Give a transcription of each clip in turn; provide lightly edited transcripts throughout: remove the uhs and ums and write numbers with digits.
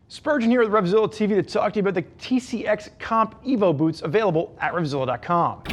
Spurgeon here with RevZilla TV to talk to you about the TCX Comp EVO Boots available at RevZilla.com.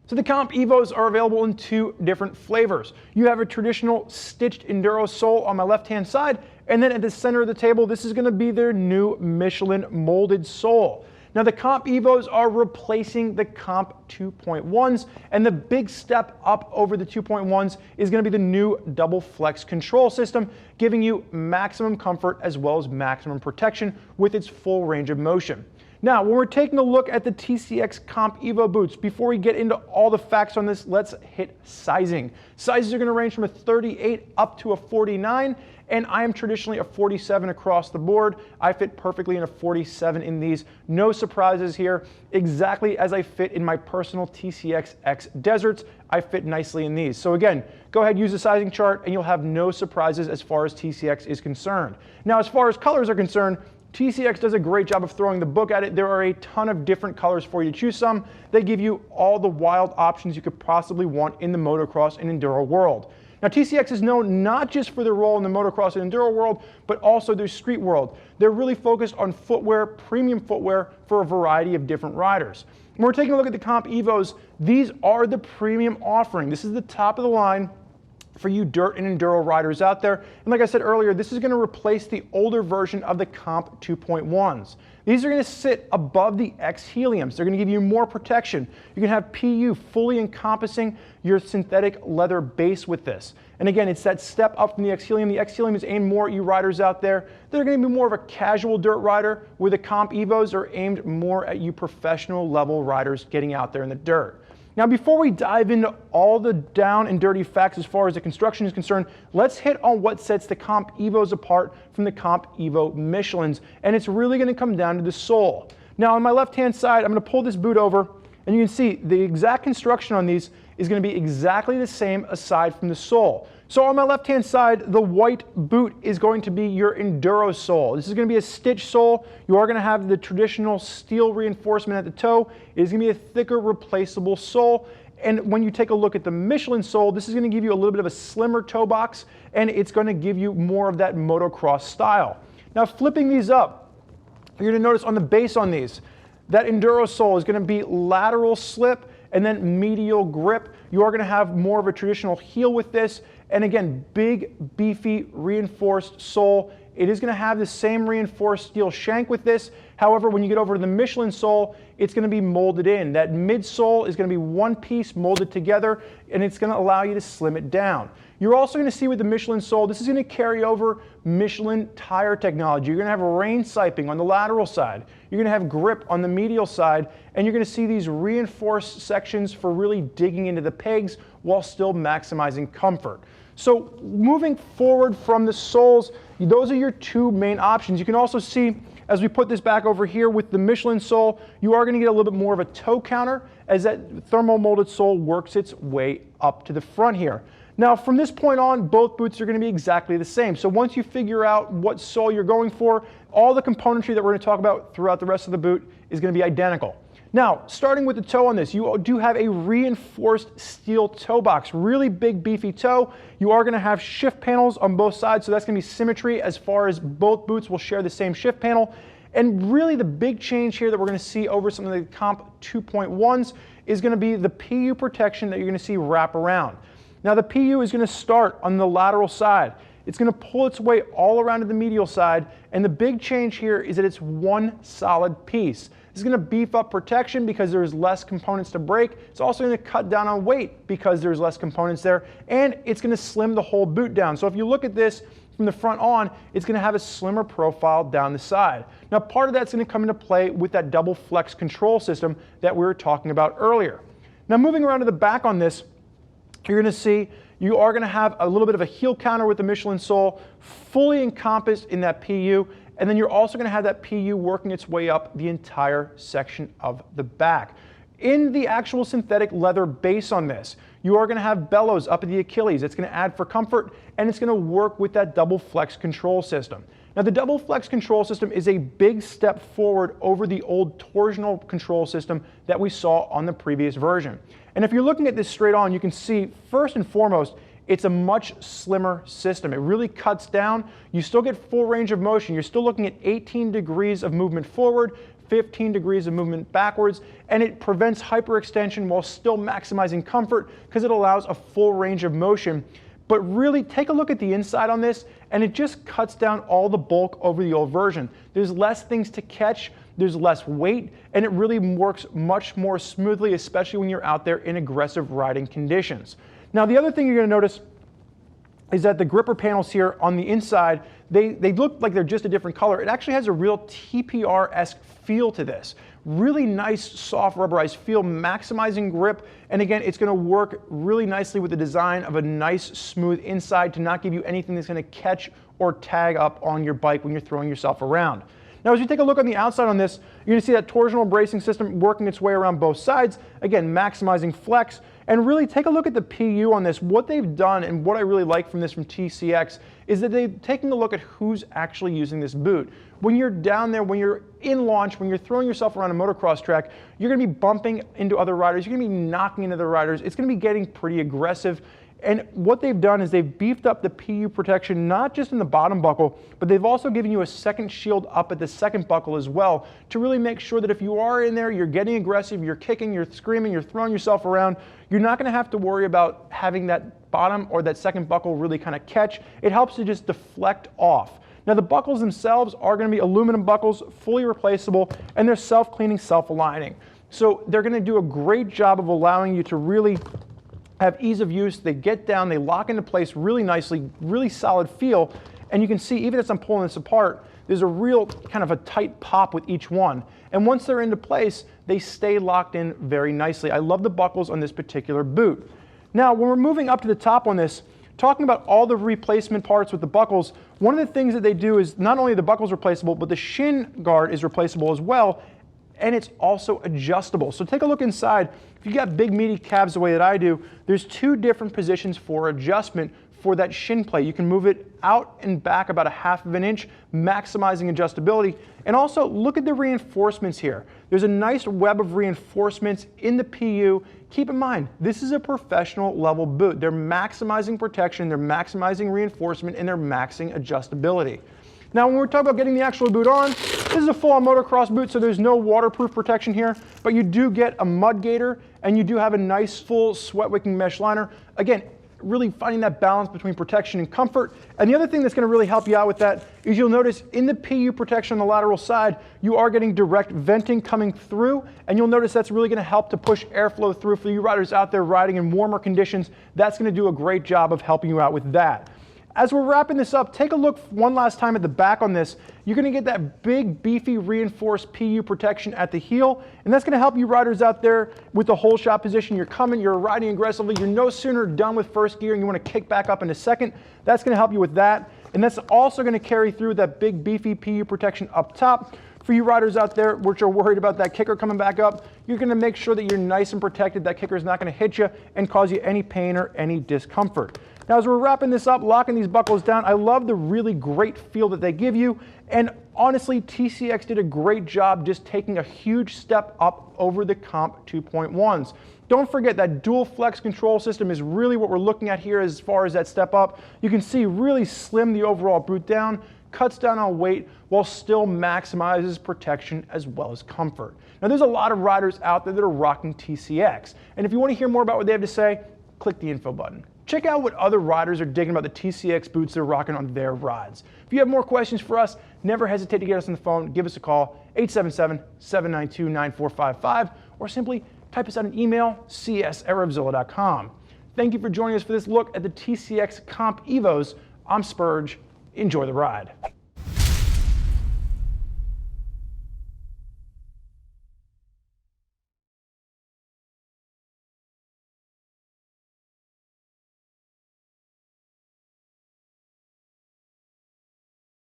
So the Comp EVOs are available in two different flavors. You have a traditional stitched Enduro sole on my left-hand side, and then at the center of the table, this is gonna be their new Michelin molded sole. Now the Comp EVOs are replacing the Comp 2.1s, and the big step up over the 2.1s is going to be the new double flex control system, giving you maximum comfort as well as maximum protection with its full range of motion. Now, when we're taking a look at the TCX Comp EVO Boots, before we get into all the facts on this, let's hit sizing. Sizes are going to range from a 38 up to a 49, and I am traditionally a 47 across the board. I fit perfectly in a 47 in these. No surprises here. Exactly as I fit in my personal TCX X Deserts, I fit nicely in these. So again, go ahead, use the sizing chart, and you'll have no surprises as far as TCX is concerned. Now, as far as colors are concerned, TCX does a great job of throwing the book at it. There are a ton of different colors for you to choose from. They give you all the wild options you could possibly want in the motocross and enduro world. Now, TCX is known not just for their role in the motocross and enduro world, but also their street world. They're really focused on footwear, premium footwear for a variety of different riders. When we're taking a look at the Comp EVOs, these are the premium offering. This is the top of the line for you dirt and enduro riders out there. And like I said earlier, this is going to replace the older version of the Comp 2.1s. These are going to sit above the X Heliums. They're going to give you more protection. You can have PU fully encompassing your synthetic leather base with this. And again, it's that step up from the X Helium. The X Helium is aimed more at you riders out there that are going to be more of a casual dirt rider, where the Comp EVOs are aimed more at you professional level riders getting out there in the dirt. Now, before we dive into all the down and dirty facts as far as the construction is concerned, let's hit on what sets the Comp EVOs apart from the Comp EVO Michelins, and it's really going to come down to the sole. Now, on my left-hand side, I'm going to pull this boot over, and you can see the exact construction on these is going to be exactly the same aside from the sole. So on my left-hand side, the white boot is going to be your Enduro sole. This is going to be a stitch sole. You are going to have the traditional steel reinforcement at the toe. It is going to be a thicker, replaceable sole. And when you take a look at the Michelin sole, this is going to give you a little bit of a slimmer toe box, and it's going to give you more of that motocross style. Now, flipping these up, you're going to notice on the base on these, that Enduro sole is going to be lateral slip and then medial grip. You are going to have more of a traditional heel with this. And again, big, beefy, reinforced sole. It is going to have the same reinforced steel shank with this. However, when you get over to the Michelin sole, it's going to be molded in. That midsole is going to be one piece molded together, and it's going to allow you to slim it down. You're also going to see with the Michelin sole, this is going to carry over Michelin tire technology. You're going to have rain siping on the lateral side. You're going to have grip on the medial side, and you're going to see these reinforced sections for really digging into the pegs while still maximizing comfort. So moving forward from the soles, those are your two main options. You can also see, as we put this back over here with the Michelin sole, you are going to get a little bit more of a toe counter as that thermal molded sole works its way up to the front here. Now, from this point on, both boots are going to be exactly the same. So once you figure out what sole you're going for, all the componentry that we're going to talk about throughout the rest of the boot is going to be identical. Now, starting with the toe on this, you do have a reinforced steel toe box, really big, beefy toe. You are going to have shift panels on both sides, so that's going to be symmetry as far as both boots will share the same shift panel. And really the big change here that we're going to see over some of the Comp 2.1s is going to be the PU protection that you're going to see wrap around. Now, the PU is going to start on the lateral side. It's going to pull its way all around to the medial side, and the big change here is that it's one solid piece. This is going to beef up protection because there's less components to break. It's also going to cut down on weight because there's less components there, and it's going to slim the whole boot down. So if you look at this from the front on, it's going to have a slimmer profile down the side. Now, part of that's going to come into play with that double flex control system that we were talking about earlier. Now, moving around to the back on this, you're going to see you are going to have a little bit of a heel counter with the Michelin sole, fully encompassed in that PU, and then you're also going to have that PU working its way up the entire section of the back. In the actual synthetic leather base on this, you are going to have bellows up at the Achilles. It's going to add for comfort, and it's going to work with that double flex control system. Now, the double flex control system is a big step forward over the old torsional control system that we saw on the previous version. And if you're looking at this straight on, you can see, first and foremost, it's a much slimmer system. It really cuts down. You still get full range of motion. You're still looking at 18 degrees of movement forward, 15 degrees of movement backwards, and it prevents hyperextension while still maximizing comfort because it allows a full range of motion. But really take a look at the inside on this, and it just cuts down all the bulk over the old version. There's less things to catch, there's less weight, and it really works much more smoothly, especially when you're out there in aggressive riding conditions. Now, the other thing you're going to notice is that the gripper panels here on the inside, they look like they're just a different color. It actually has a real TPR-esque feel to this. Really nice, soft, rubberized feel, maximizing grip. And again, it's going to work really nicely with the design of a nice, smooth inside to not give you anything that's going to catch or tag up on your bike when you're throwing yourself around. Now, as you take a look on the outside on this, you're going to see that torsional bracing system working its way around both sides. Again, maximizing flex. And really take a look at the PU on this. What they've done, and what I really like from this from TCX, is that they've taken a look at who's actually using this boot. When you're down there, when you're in launch, when you're throwing yourself around a motocross track, you're going to be bumping into other riders. You're going to be knocking into other riders. It's going to be getting pretty aggressive. And what they've done is they've beefed up the PU protection, not just in the bottom buckle, but they've also given you a second shield up at the second buckle as well to really make sure that if you are in there, you're getting aggressive, you're kicking, you're screaming, you're throwing yourself around, you're not going to have to worry about having that bottom or that second buckle really kind of catch. It helps to just deflect off. Now, the buckles themselves are going to be aluminum buckles, fully replaceable, and they're self-cleaning, self-aligning. So they're going to do a great job of allowing you to really have ease of use. They get down, they lock into place really nicely, really solid feel. And you can see, even as I'm pulling this apart, there's a real kind of a tight pop with each one. And once they're into place, they stay locked in very nicely. I love the buckles on this particular boot. Now, when we're moving up to the top on this, talking about all the replacement parts with the buckles, one of the things that they do is not only the buckles replaceable, but the shin guard is replaceable as well. And it's also adjustable. So take a look inside. If you got big meaty calves the way that I do, there's two different positions for adjustment for that shin plate. You can move it out and back about 1/2 inch, maximizing adjustability. And also look at the reinforcements here. There's a nice web of reinforcements in the PU. Keep in mind, this is a professional level boot. They're maximizing protection, they're maximizing reinforcement, and they're maxing adjustability. Now, when we're talking about getting the actual boot on, this is a full-on motocross boot, so there's no waterproof protection here, but you do get a mud gaiter, and you do have a nice full sweat-wicking mesh liner. Again, really finding that balance between protection and comfort. And the other thing that's going to really help you out with that is you'll notice in the PU protection on the lateral side, you are getting direct venting coming through, and you'll notice that's really going to help to push airflow through for you riders out there riding in warmer conditions. That's going to do a great job of helping you out with that. As we're wrapping this up, take a look one last time at the back on this. You're going to get that big, beefy, reinforced PU protection at the heel, and that's going to help you riders out there with the whole shot position. You're coming, you're riding aggressively, you're no sooner done with first gear and you want to kick back up into second. That's going to help you with that, and that's also going to carry through that big, beefy PU protection up top. For you riders out there which are worried about that kicker coming back up, you're going to make sure that you're nice and protected. That kicker is not going to hit you and cause you any pain or any discomfort. Now, as we're wrapping this up, locking these buckles down, I love the really great feel that they give you. And honestly, TCX did a great job just taking a huge step up over the Comp 2.1s. Don't forget that dual flex control system is really what we're looking at here as far as that step up. You can see really slim the overall boot down, cuts down on weight while still maximizes protection as well as comfort. Now, there's a lot of riders out there that are rocking TCX. And if you want to hear more about what they have to say, click the info button. Check out what other riders are digging about the TCX boots they're rocking on their rides. If you have more questions for us, never hesitate to get us on the phone. Give us a call, 877-792-9455, or simply type us out an email, cs@revzilla.com. Thank you for joining us for this look at the TCX Comp EVOs. I'm Spurge. Enjoy the ride.